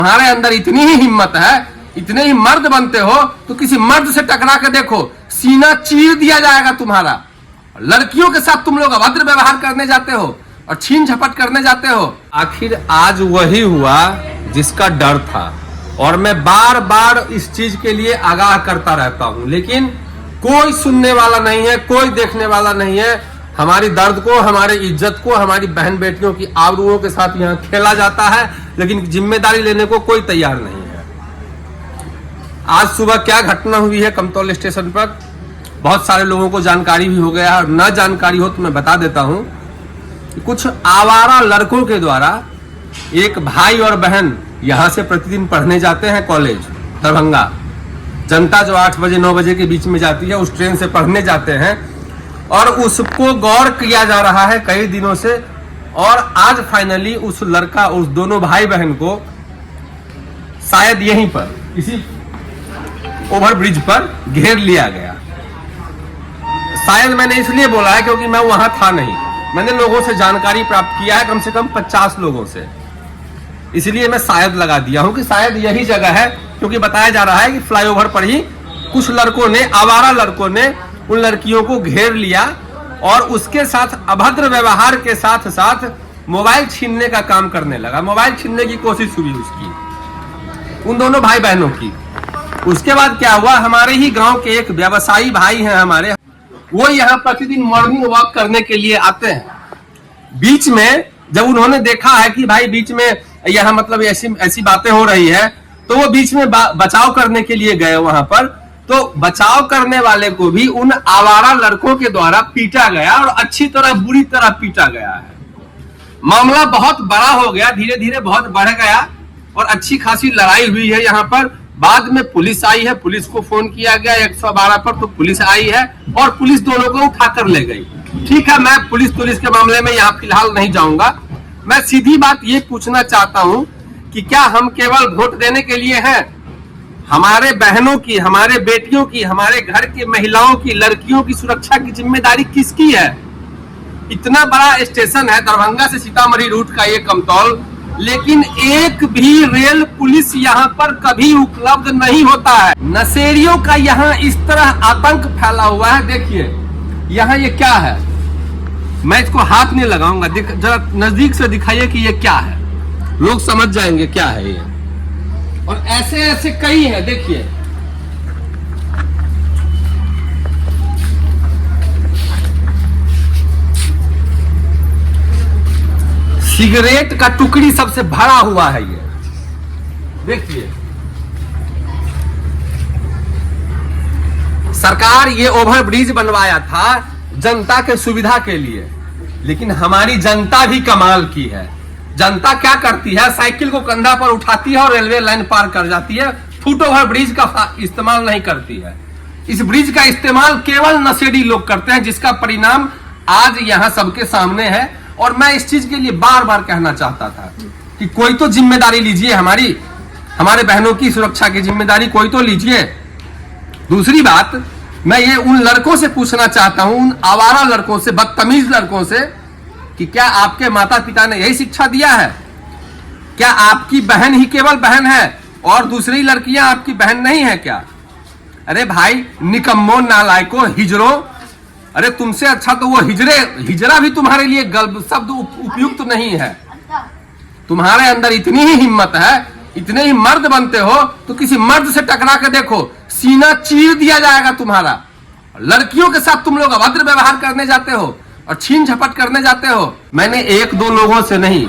तुम्हारे अंदर इतनी ही हिम्मत है, इतने ही मर्द बनते हो तो किसी मर्द से टकरा के देखो, सीना चीर दिया जाएगा तुम्हारा। लड़कियों के साथ तुम लोग अभद्र व्यवहार करने जाते हो और छीन झपट करने जाते हो। आखिर आज वही हुआ जिसका डर था, और मैं बार बार इस चीज के लिए आगाह करता रहता हूं, लेकिन कोई सुनने वाला नहीं है, कोई देखने वाला नहीं है। हमारी दर्द को, हमारी इज्जत को, हमारी बहन बेटियों की आबरूओं के साथ यहाँ खेला जाता है, लेकिन जिम्मेदारी लेने को कोई तैयार नहीं है। आज सुबह क्या घटना हुई है कमतौल स्टेशन पर, बहुत सारे लोगों को जानकारी भी हो गया, और न जानकारी हो तो मैं बता देता हूं कि कुछ आवारा लड़कों के द्वारा एक भाई और बहन यहां से प्रतिदिन पढ़ने जाते हैं कॉलेज दरभंगा। जनता जो 8 बजे 9 बजे के बीच में जाती है, उस ट्रेन से पढ़ने जाते हैं, और उसको गौर किया जा रहा है कई दिनों से, और आज फाइनली उस लड़का, उस दोनों भाई बहन को शायद यहीं पर इसी ओवर ब्रिज पर घेर लिया गया। शायद मैंने इसलिए बोला है क्योंकि मैं वहां था नहीं, मैंने लोगों से जानकारी प्राप्त किया है, कम से कम 50 लोगों से, इसलिए मैं शायद लगा दिया हूं कि शायद यही जगह है, क्योंकि बताया जा रहा है कि फ्लाईओवर पर ही कुछ लड़कों ने, आवारा लड़कों ने उन लड़कियों को घेर लिया और उसके साथ अभद्र व्यवहार के साथ साथ मोबाइल छीनने का काम करने लगा। मोबाइल छीनने की कोशिश हुई उसकी, उन दोनों भाई बहनों की। उसके बाद क्या हुआ, हमारे ही गांव के एक व्यवसायी भाई हैं हमारे, वो यहाँ प्रतिदिन मॉर्निंग वॉक करने के लिए आते हैं। बीच में जब उन्होंने देखा है कि भाई बीच में यहाँ मतलब ऐसी बातें हो रही है, तो वो बीच में बचाव करने के लिए गए वहां पर। तो बचाव करने वाले को भी उन आवारा लड़कों के द्वारा पीटा गया, और अच्छी तरह, बुरी तरह पीटा गया है। मामला बहुत बड़ा हो गया, धीरे धीरे बहुत बढ़ गया, और अच्छी खासी लड़ाई हुई है यहाँ पर। बाद में पुलिस आई है, पुलिस को फोन किया गया 112 पर, तो पुलिस आई है और पुलिस दोनों को उठाकर ले गई। ठीक है, मैं पुलिस के मामले में यहाँ फिलहाल नहीं जाऊंगा। मैं सीधी बात ये पूछना चाहता हूँ कि क्या हम केवल वोट देने के लिए हैं? हमारे बहनों की, हमारे बेटियों की, हमारे घर की महिलाओं की, लड़कियों की सुरक्षा की जिम्मेदारी किसकी है? इतना बड़ा स्टेशन है दरभंगा से सीतामढ़ी रूट का ये कमतौल, लेकिन एक भी रेल पुलिस यहाँ पर कभी उपलब्ध नहीं होता है। नशेड़ियों का यहाँ इस तरह आतंक फैला हुआ है। देखिए यहाँ ये क्या है, मैं इसको हाथ नहीं लगाऊंगा, जरा नजदीक से दिखाइए कि ये क्या है, लोग समझ जाएंगे क्या है ये। और ऐसे ऐसे कई है, देखिए सिगरेट का टुकड़ी सबसे भरा हुआ है ये, देखिए। सरकार ये ओवर ब्रिज बनवाया था जनता के सुविधा के लिए, लेकिन हमारी जनता भी कमाल की है। जनता क्या करती है, साइकिल को कंधा पर उठाती है और रेलवे लाइन पार कर जाती है, फुट ओवर ब्रिज का इस्तेमाल नहीं करती है। इस ब्रिज का इस्तेमाल केवल नशेड़ी लोग करते हैं, जिसका परिणाम आज यहां सबके सामने है। और मैं इस चीज के लिए बार बार कहना चाहता था कि कोई तो जिम्मेदारी लीजिए, हमारे बहनों की सुरक्षा की जिम्मेदारी कोई तो लीजिए। दूसरी बात, मैं ये उन लड़कों से पूछना चाहता हूं, उन आवारा लड़कों से, बदतमीज लड़कों से, कि क्या आपके माता पिता ने यही शिक्षा दिया है? क्या आपकी बहन ही केवल बहन है और दूसरी लड़कियां आपकी बहन नहीं है क्या? अरे भाई निकम्मो, नालायको, हिजरो, अरे तुमसे अच्छा तो वो हिजरा भी तुम्हारे लिए शब्द उपयुक्त नहीं है। तुम्हारे अंदर इतनी ही हिम्मत है, इतने ही मर्द बनते हो तो किसी मर्द से टकरा के देखो, सीना चीर दिया जाएगा तुम्हारा। लड़कियों के साथ तुम लोग अभद्र व्यवहार करने जाते हो और छीन झपट करने जाते हो। मैंने 1-2 लोगों से नहीं,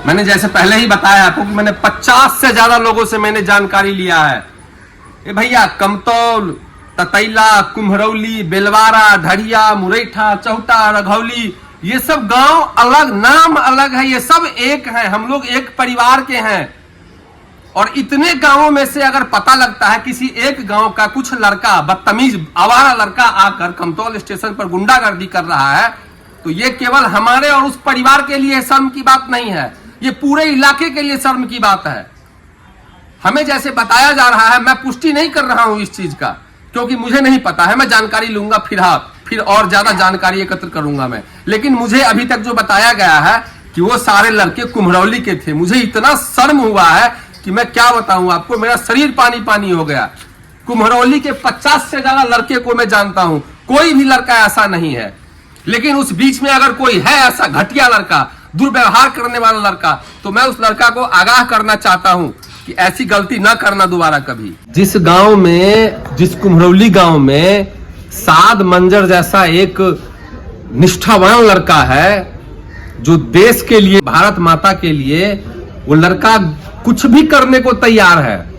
मैंने जैसे पहले ही बताया आपको कि मैंने 50 से ज्यादा लोगों से मैंने जानकारी लिया है। ए भैया, कमतौल, ततैला, कुम्हरौली, बेलवारा, धड़िया, मुरैठा, चौटा, रघौली, ये सब गांव अलग, नाम अलग है, ये सब एक है, हम लोग एक परिवार के हैं। और इतने गांवों में से अगर पता लगता है किसी एक गांव का कुछ लड़का, बदतमीज आवारा लड़का आकर कमतौल स्टेशन पर गुंडागर्दी कर रहा है, तो ये केवल हमारे और उस परिवार के लिए शर्म की बात नहीं है, ये पूरे इलाके के लिए शर्म की बात है। हमें जैसे बताया जा रहा है, मैं पुष्टि नहीं कर रहा हूं इस चीज का, क्योंकि मुझे नहीं पता है, मैं जानकारी लूंगा, फिर और ज्यादा जानकारी एकत्र करूंगा मैं। लेकिन मुझे अभी तक जो बताया गया है कि वो सारे लड़के कुम्हरौली के थे। मुझे इतना शर्म हुआ है कि मैं क्या बताऊं आपको, मेरा शरीर पानी पानी हो गया। कुम्हरौली के 50 से ज्यादा लड़के को मैं जानता हूं, कोई भी लड़का ऐसा नहीं है। लेकिन उस बीच में अगर कोई है ऐसा घटिया लड़का, दुर्व्यवहार करने वाला लड़का, तो मैं उस लड़का को आगाह करना चाहता हूं कि ऐसी गलती ना करना दोबारा कभी। जिस गांव में, जिस कुम्हरौली गांव में साद मंजर जैसा एक निष्ठावान लड़का है, जो देश के लिए, भारत माता के लिए, वो लड़का कुछ भी करने को तैयार है,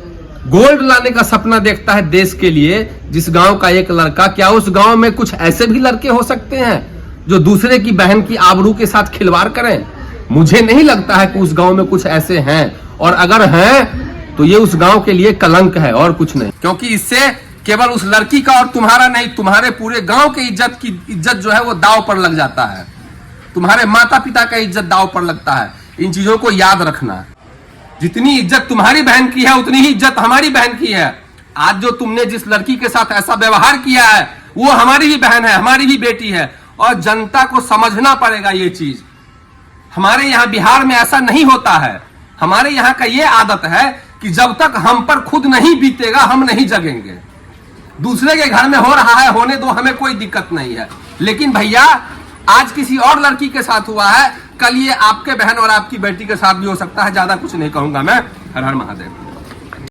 गोल्ड लाने का सपना देखता है देश के लिए। जिस गांव का एक लड़का, क्या उस गांव में कुछ ऐसे भी लड़के हो सकते हैं जो दूसरे की बहन की आबरू के साथ खिलवाड़ करें? मुझे नहीं लगता है कि उस गांव में कुछ ऐसे हैं, और अगर हैं तो ये उस गांव के लिए कलंक है और कुछ नहीं। क्योंकि इससे केवल उस लड़की का और तुम्हारा नहीं, तुम्हारे पूरे गांव की इज्जत जो है वो दांव पर लग जाता है। तुम्हारे माता पिता का इज्जत दांव पर लगता है। इन चीजों को याद रखना। जितनी इज्जत तुम्हारी बहन की है उतनी ही इज्जत हमारी बहन की है। आज जो तुमने जिस लड़की के साथ ऐसा व्यवहार किया है वो हमारी भी बहन है, हमारी भी बेटी है, और जनता को समझना पड़ेगा ये चीज। हमारे यहाँ बिहार में ऐसा नहीं होता है। हमारे यहाँ का ये आदत है कि जब तक हम पर खुद नहीं बीतेगा हम नहीं जगेंगे। दूसरे के घर में हो रहा है, होने दो, हमें कोई दिक्कत नहीं है। लेकिन भैया आज किसी और लड़की के साथ हुआ है, कल ये आपके बहन और आपकी बेटी के साथ भी हो सकता है। ज्यादा कुछ नहीं कहूंगा मैं। हर हर महादेव।